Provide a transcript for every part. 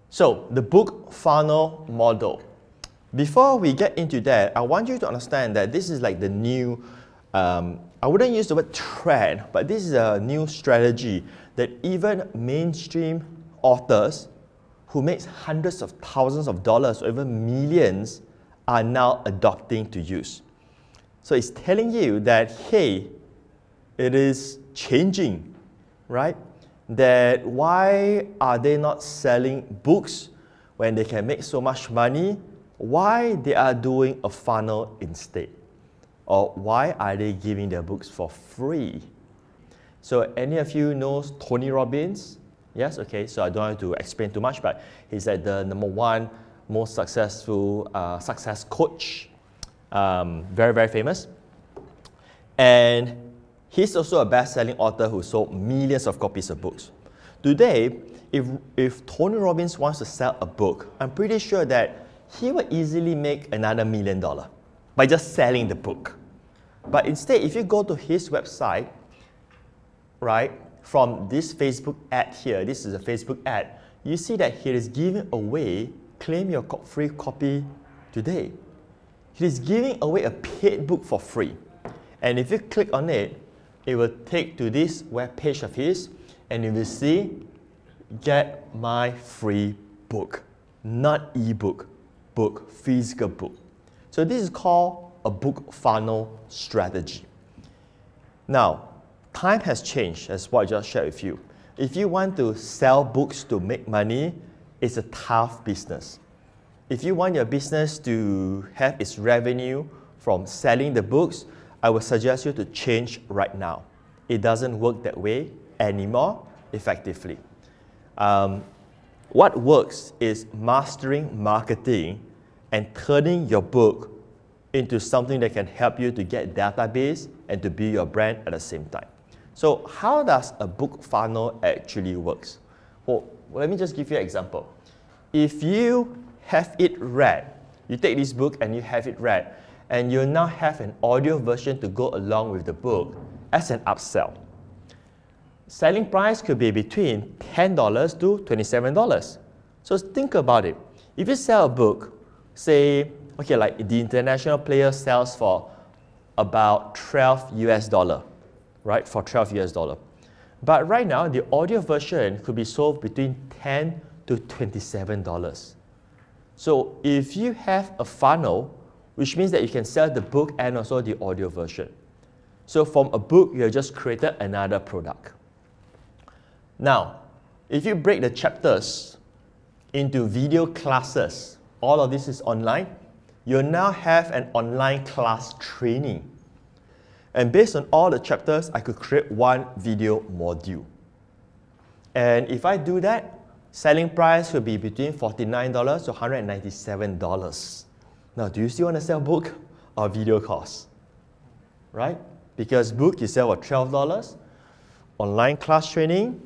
So, the book funnel model. Before we get into that, I want you to understand that this is like the new, I wouldn't use the word trend, but this is a new strategy that even mainstream authors who make hundreds of thousands of dollars or even millions are now adopting to use. So it's telling you that, hey, it is changing, right? That why are they not selling books when they can make so much money? Why they are doing a funnel instead? Or why are they giving their books for free? So any of you knows Tony Robbins? Yes, okay, so I don't have to explain too much, but he's like the #1 most successful success coach. Very, very famous. And he's also a best-selling author who sold millions of copies of books. Today, if Tony Robbins wants to sell a book, I'm pretty sure that he would easily make another $1 million by just selling the book. But instead, if you go to his website, right, from this Facebook ad here, this is a Facebook ad, you see that he is giving away, claim your free copy today. He is giving away a paid book for free. And if you click on it, it will take to this web page of his, and you will see, get my free book. Not ebook, book, physical book. So this is called a book funnel strategy. Now, time has changed, as what I just shared with you. If you want to sell books to make money, it's a tough business. If you want your business to have its revenue from selling the books, I would suggest you to change right now. It doesn't work that way anymore effectively. What works is mastering marketing and turning your book into something that can help you to get database and to build your brand at the same time. So how does a book funnel actually works? Well, let me just give you an example. If you have it read, you take this book and you have it read, and you now have an audio version to go along with the book as an upsell. Selling price could be between $10 to $27. So think about it. If you sell a book, say, okay, like the international player sells for about $12 US, right? For $12 US. But right now, the audio version could be sold between $10 to $27. So if you have a funnel, which means that you can sell the book and also the audio version. So from a book, you have just created another product. Now, if you break the chapters into video classes, all of this is online, you now have an online class training. And based on all the chapters, I could create one video module. And if I do that, selling price will be between $49 to $197. Now, do you still want to sell book or video course? Right? Because book you sell for $12, online class training,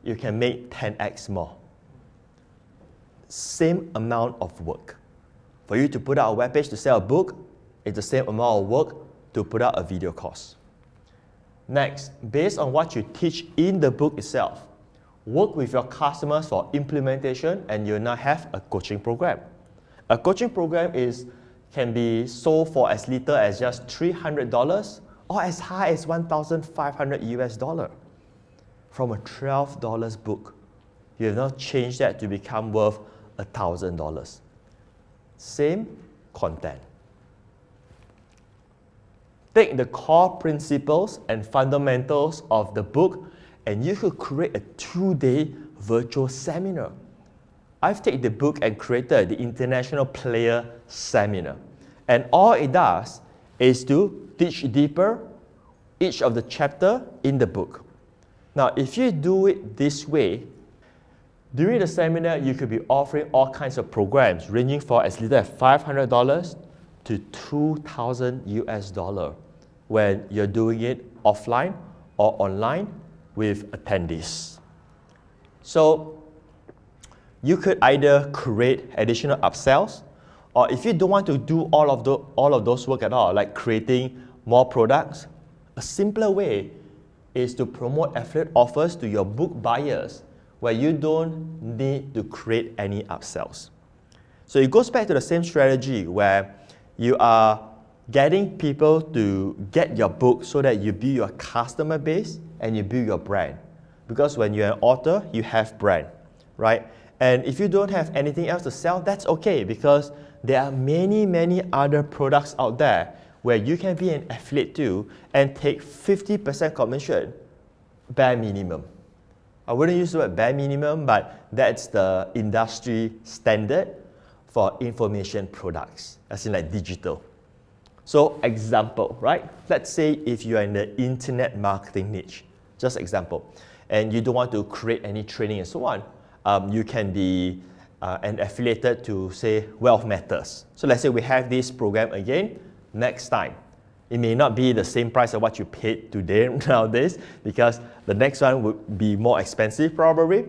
you can make 10x more. Same amount of work. For you to put out a web page to sell a book, it's the same amount of work to put out a video course. Next, based on what you teach in the book itself, work with your customers for implementation, and you'll now have a coaching program. A coaching program can be sold for as little as just $300 or as high as $1,500 US. From a $12 book, you have now changed that to become worth $1,000. Same content. Take the core principles and fundamentals of the book, and you could create a 2-day virtual seminar. I've taken the book and created the International Player Seminar. And all it does is to teach deeper each of the chapter in the book. Now, if you do it this way, during the seminar, you could be offering all kinds of programs ranging for as little as $500 to $2,000 US when you're doing it offline or online with attendees. So you could either create additional upsells, or if you don't want to do all of those work at all, like creating more products, a simpler way is to promote affiliate offers to your book buyers where you don't need to create any upsells. So it goes back to the same strategy where you are getting people to get your book so that you build your customer base and you build your brand. Because when you're an author, you have brand, right? And if you don't have anything else to sell, that's okay, because there are many, many other products out there where you can be an affiliate to and take 50% commission, bare minimum. I wouldn't use the word bare minimum, but that's the industry standard for information products, as in like digital. So example, right? Let's say if you are in the internet marketing niche, just example, and you don't want to create any training and so on, you can be an affiliated to, say, Wealth Matters. So let's say we have this program again next time. It may not be the same price of what you paid today nowadays, because the next one would be more expensive probably.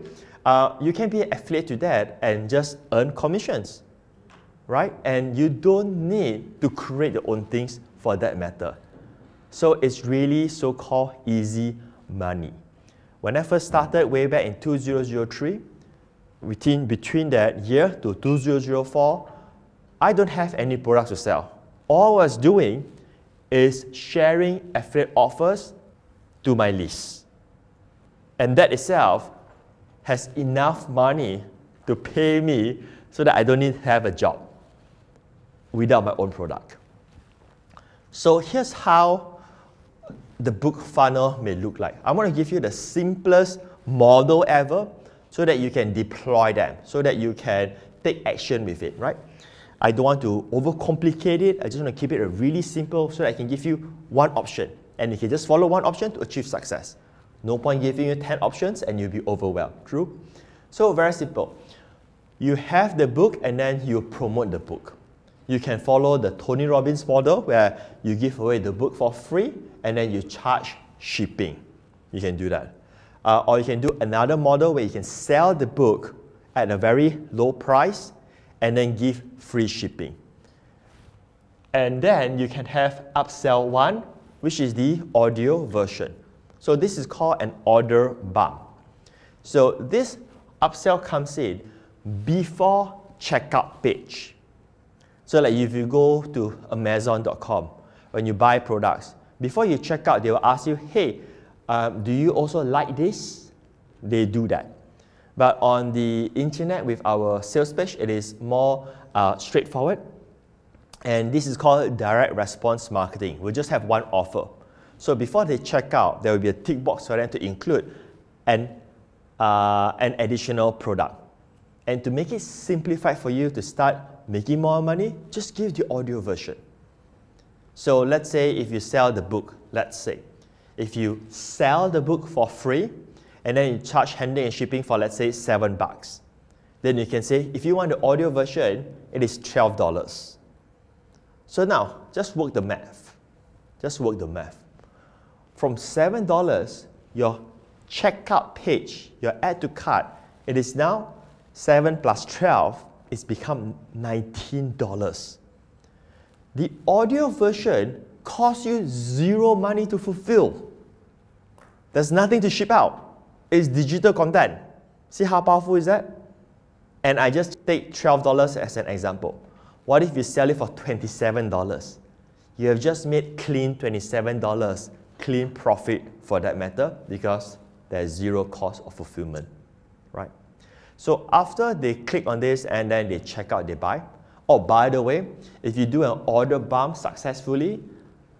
You can be an affiliate to that and just earn commissions, right? And you don't need to create your own things for that matter. So it's really so-called easy money. When I first started way back in 2003, between that year to 2004, I don't have any products to sell. All I was doing is sharing affiliate offers to my list. And that itself has enough money to pay me so that I don't need to have a job without my own product. So here's how the book funnel may look like. I'm going to give you the simplest model ever so that you can deploy them, so that you can take action with it, right? I don't want to overcomplicate it. I just want to keep it really simple so that I can give you one option. And you can just follow one option to achieve success. No point giving you 10 options and you'll be overwhelmed. True? So very simple. You have the book and then you promote the book. You can follow the Tony Robbins model where you give away the book for free and then you charge shipping. You can do that. Or you can do another model where you can sell the book at a very low price and then give free shipping. And then you can have Upsell 1, which is the audio version. So this is called an order bump. So this upsell comes in before checkout page. So like if you go to Amazon.com, when you buy products, before you check out, they will ask you, hey, do you also like this? They do that. But on the internet with our sales page, it is more straightforward. And this is called direct response marketing. We just have one offer. So before they check out, there will be a tick box for them to include an additional product. And to make it simplified for you to start making more money, just give the audio version. So let's say if you sell the book, let's say, if you sell the book for free, and then you charge handling and shipping for, let's say, $7. Then you can say, if you want the audio version, it is $12. So now, just work the math. Just work the math. From $7, your checkout page, your add to cart, it is now 7 plus 12, it's become $19. The audio version costs you zero money to fulfill. There's nothing to ship out. It's digital content. See how powerful is that? And I just take $12 as an example. What if you sell it for $27? You have just made clean $27, clean profit for that matter, because there's zero cost of fulfillment, right? So after they click on this and then they check out, they buy. Oh, by the way, if you do an order bump successfully,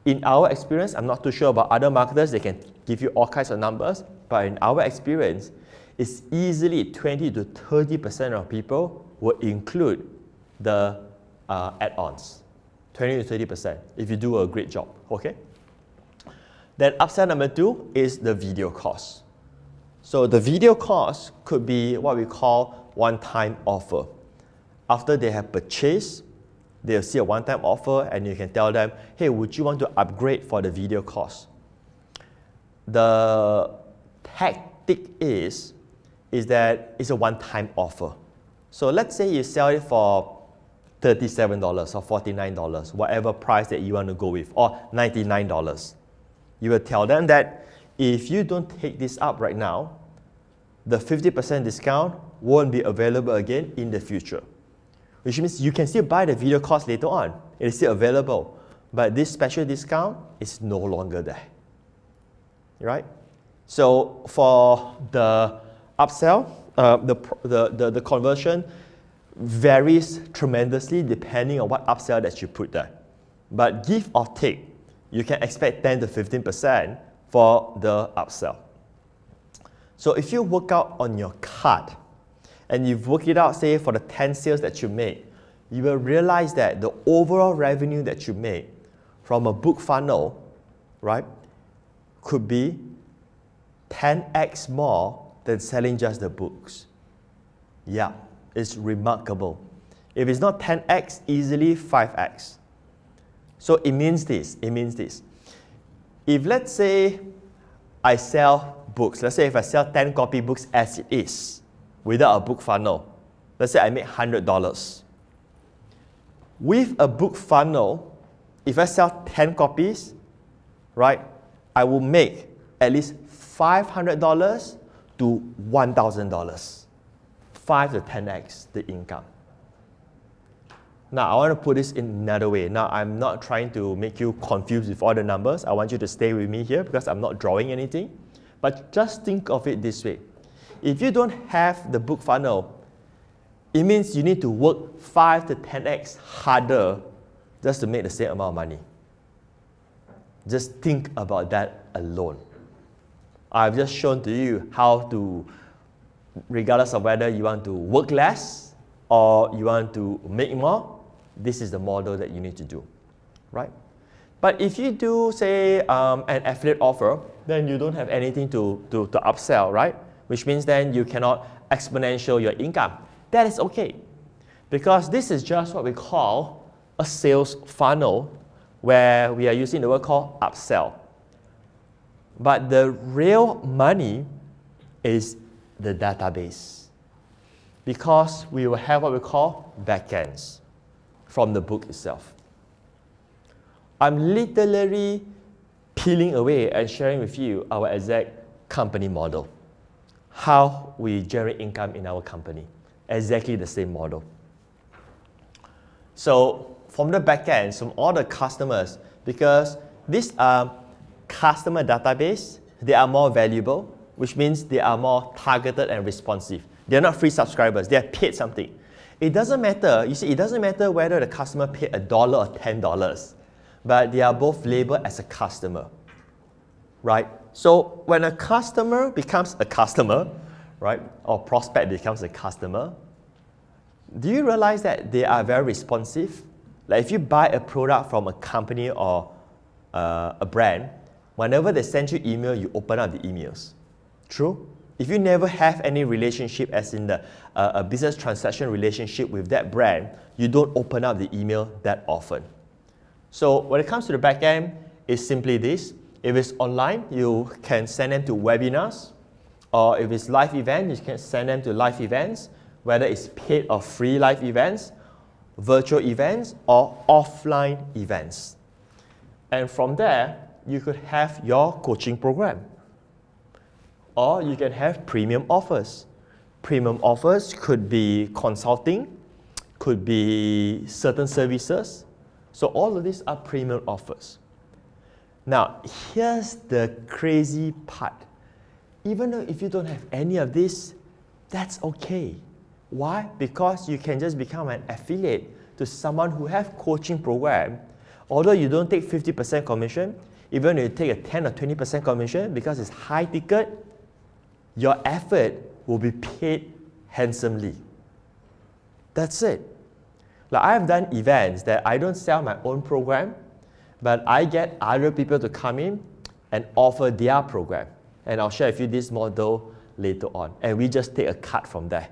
in our experience, I'm not too sure about other marketers, they can give you all kinds of numbers, but in our experience, it's easily 20 to 30% of people will include the add-ons. 20 to 30% if you do a great job, okay? Then upsell number 2 is the video cost. So the video cost could be what we call one-time offer. After they have purchased, they'll see a one-time offer and you can tell them, hey, would you want to upgrade for the video cost? The tactic is that it's a one-time offer. So let's say you sell it for $37 or $49, whatever price that you want to go with, or $99. You will tell them that if you don't take this up right now, the 50% discount won't be available again in the future. Which means you can still buy the video course later on. It is still available. But this special discount is no longer there. Right? So for the upsell, the conversion varies tremendously depending on what upsell that you put there. But give or take, you can expect 10 to 15% for the upsell. So if you work out on your card, and you've worked it out, say, for the 10 sales that you made, you will realize that the overall revenue that you made from a book funnel, right, could be 10x more than selling just the books. Yeah, it's remarkable. If it's not 10x, easily 5x. So it means this. If let's say I sell books, let's say if I sell 10 copy books as it is, without a book funnel, let's say I make $100. With a book funnel, if I sell 10 copies, right, I will make at least $500 to $1,000. 5 to 10x the income. Now, I want to put this in another way. Now, I'm not trying to make you confused with all the numbers. I want you to stay with me here because I'm not drawing anything. But just think of it this way. If you don't have the book funnel, it means you need to work 5 to 10x harder just to make the same amount of money. Just think about that alone. I've just shown to you how to, regardless of whether you want to work less or you want to make more, this is the model that you need to do, right? But if you do, say, an affiliate offer, then you don't have anything to upsell, right? Which means then you cannot exponential your income. That is okay, because this is just what we call a sales funnel, where we are using the word called upsell. But the real money is the database, because we will have what we call backends from the book itself. I'm literally peeling away and sharing with you our exact company model. How we generate income in our company. Exactly the same model. So from the back end, from all the customers, because these customer database, they are more valuable, which means they are more targeted and responsive. They're not free subscribers, they are paid something. It doesn't matter, you see, it doesn't matter whether the customer paid $1 or $10, but they are both labeled as a customer, right? So when a customer becomes a customer, right, or prospect becomes a customer, do you realize that they are very responsive? Like if you buy a product from a company or a brand, whenever they send you email, you open up the emails. True? If you never have any relationship, as in a business transaction relationship with that brand, you don't open up the email that often. So when it comes to the back end, it's simply this. If it's online, you can send them to webinars, or if it's live events, you can send them to live events, whether it's paid or free live events, virtual events, or offline events. And from there, you could have your coaching program. Or you can have premium offers. Premium offers could be consulting, could be certain services. So all of these are premium offers. Now, here's the crazy part. Even though if you don't have any of this, that's okay. Why? Because you can just become an affiliate to someone who has coaching program. Although you don't take 50% commission, even if you take a 10 or 20% commission, because it's high ticket, your effort will be paid handsomely. That's it. Like I've done events that I don't sell my own program, but I get other people to come in and offer their program. And I'll share with you this model later on. And we just take a cut from there.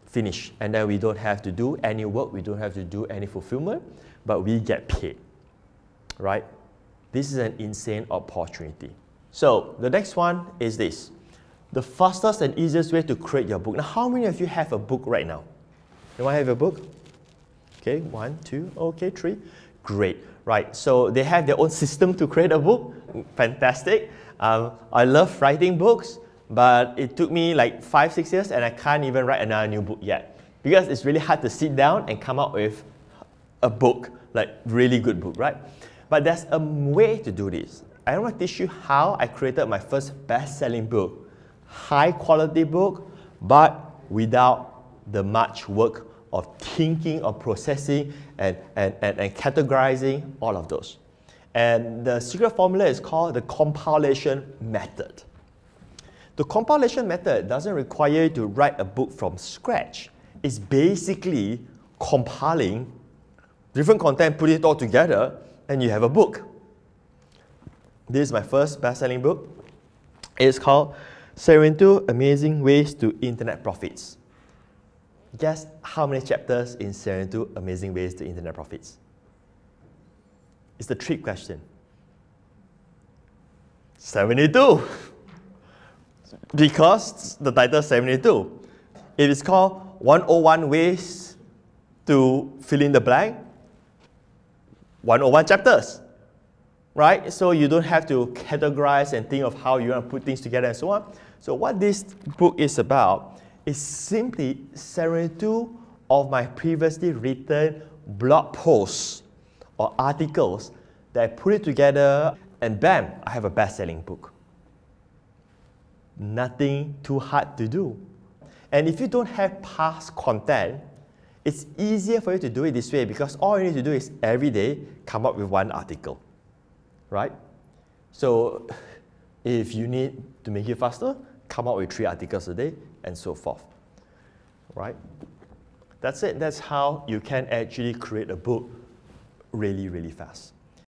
Finish. And then we don't have to do any work, we don't have to do any fulfillment, but we get paid. Right? This is an insane opportunity. So the next one is this. The fastest and easiest way to create your book. Now, how many of you have a book right now? Anyone have a book? Okay, 1, 2, okay, 3. Great. Right, so they have their own system to create a book. Fantastic. I love writing books. but it took me like 5-6 years and I can't even write another new book yet. Because it's really hard to sit down and come up with a book, like really good book, right? But there's a way to do this. I want to teach you how I created my first best-selling book. High quality book, but without the much work of thinking, of processing, and categorizing, all of those. And the secret formula is called the compilation method. The compilation method doesn't require you to write a book from scratch. It's basically compiling different content, put it all together, and you have a book. This is my first best-selling book. It's called 72 Amazing Ways to Internet Profits. Guess how many chapters in 72 Amazing Ways to Internet Profits? It's the trick question. 72. Because the title is 72. It is called 101 Ways to Fill in the Blank. 101 chapters. Right? So you don't have to categorize and think of how you want to put things together and so on. So what this book is about is simply 72 of my previously written blog posts or articles that I put it together and bam, I have a best-selling book. Nothing too hard to do. And if you don't have past content, it's easier for you to do it this way because all you need to do is every day come up with one article. Right? So if you need to make it faster, come up with 3 articles a day and so forth. Right? That's it. That's how you can actually create a book really, really fast.